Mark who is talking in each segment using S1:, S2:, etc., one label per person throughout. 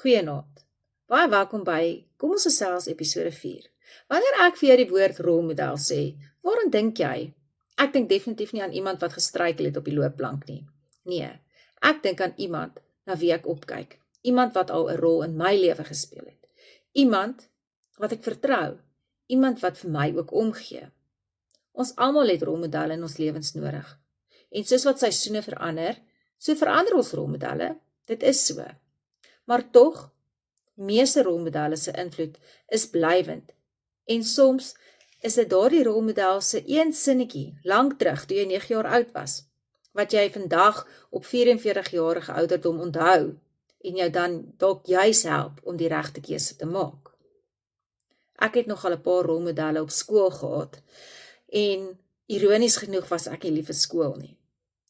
S1: Goeienaand. Baie welkom by Kom ons gesels episode 4. Wanneer ek vir jou die woord rolmodel sê, waarin dink jy? Ek dink definitief nie aan iemand wat gestruikel het op die loopplank nie. Nee, ek dink aan iemand na wie ek opkyk. Iemand wat al 'n rol in my lewe gespeel het. Iemand wat ek vertrou. Iemand wat vir my ook omgee. Ons almal het rolmodelle in ons lewens nodig. En soos wat seisoene verander, so verander ons rolmodelle. Dit is so. Maar tog, meeste rolmodelle se invloed is blywend. En soms is dit daardie rolmodel se een sinnetjie, lank terug toe jy 9 jaar oud was, wat jy vandag op 44-jarige ouderdom onthou en jou dan dalk juis help om die regte keuse te maak. Ek het nogal 'n paar rolmodelle op skool gehad en ironies genoeg was ek nie lief vir skool nie.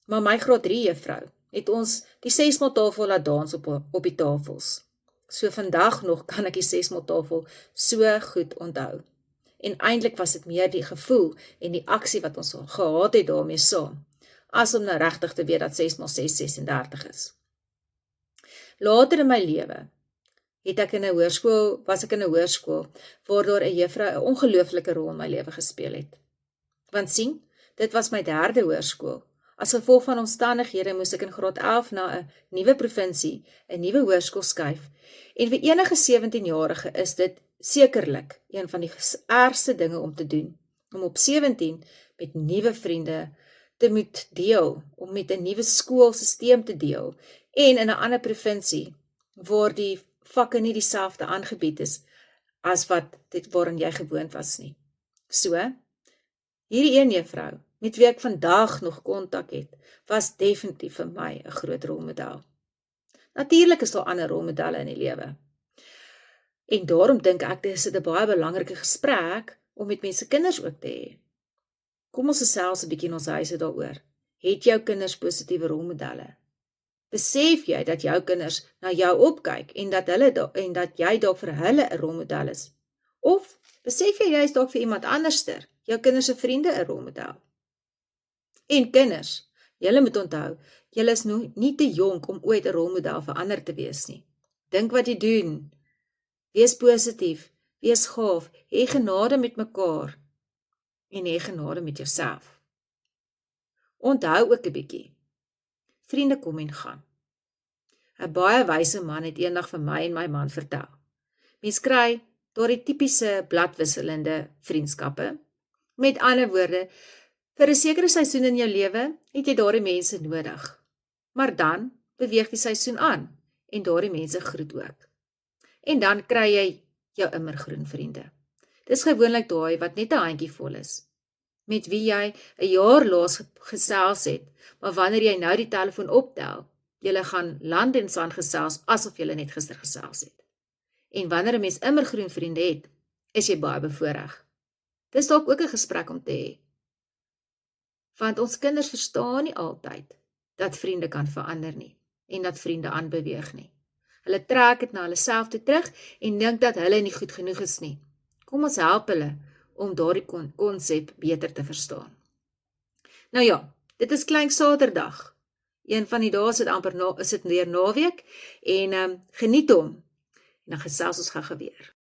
S1: Maar my graad 3 juffrou het ons die 6-maal tafel laat dans op die tafels. So vandag nog kan ek die 6-maal tafel so goed onthou. En eintlik was dit meer die gevoel en die aksie wat ons gehad het daarmee saam, as om nou regtig te weet dat 6 x 6 36 is. Later in my lewe was ek in 'n hoërskool waar daar 'n juffrou 'n ongelooflike rol in my lewe gespeel het. Want sien, dit was my 3de hoërskool. As gevolg van omstandighede moes ek in graad 11 na 'n nuwe provinsie, 'n nuwe hoërskool skuif. En vir enige 17-jarige is dit sekerlik een van die ergste dinge om te doen, om op 17 met nuwe vriende te moet deel, om met 'n nuwe skoolsisteem te deel, en in 'n ander provinsie, waar die vakke nie dieselfde aangebied is, as wat dit waarin jy gewoond was nie. So, hierdie een juffrou, met wie ek vandag nog kontak het, was definitief vir my 'n groot rolmodel. Natuurlik is daar ander rolmodelle in die lewe. En daarom dink ek dis dit 'n baie belangrike gesprek om met mense kinders ook te hê. Kom ons gesels 'n bietjie in ons huise daaroor. Het jou kinders positiewe rolmodelle? Besef jy dat jou kinders na jou opkyk en dat jy dalk vir hulle 'n rolmodel is? Of besef jy is dalk vir iemand anderster, jou kinders se vriende 'n rolmodel? En kinders, julle moet onthou, julle is nog nie te jonk om ooit 'n rolmodel vir ander te wees nie. Dink wat jy doen. Wees positief, wees gaaf, hê genade met mekaar en hê genade met jouself. Onthou ook 'n bietjie. Vriende kom en gaan. 'n baie wyse man het eendag vir my en my man vertel. Mens kry daardie tipiese bladwisselende vriendskappe. Met ander woorde, vir 'n sekere seisoen in jou lewe het jy daardie mense nodig. Maar dan beweeg die seisoen aan en daardie mense groet ook. En dan kry jy jou immergroen vriende. Dis gewoonlik daai wat net 'n handjie vol is, met wie jy 'n jaar laas gesels het, maar wanneer jy nou die telefoon optel, julle gaan land en sand gesels asof julle net gister gesels het. En wanneer 'n mens immergroen vriende het, is jy baie bevoorreg. Dis dalk ook 'n gesprek om te hê. Want ons kinders verstaan nie altyd dat vriende kan verander nie en dat vriende aanbeweeg nie. Hulle trek dit na hulle self toe terug en dink dat hulle nie goed genoeg is nie. Kom ons help hulle om daardie konsep beter te verstaan. Nou ja, dit is Klein Saterdag. Een van die dae is dit weer naweek en geniet hom. En dan gesels ons gou weer.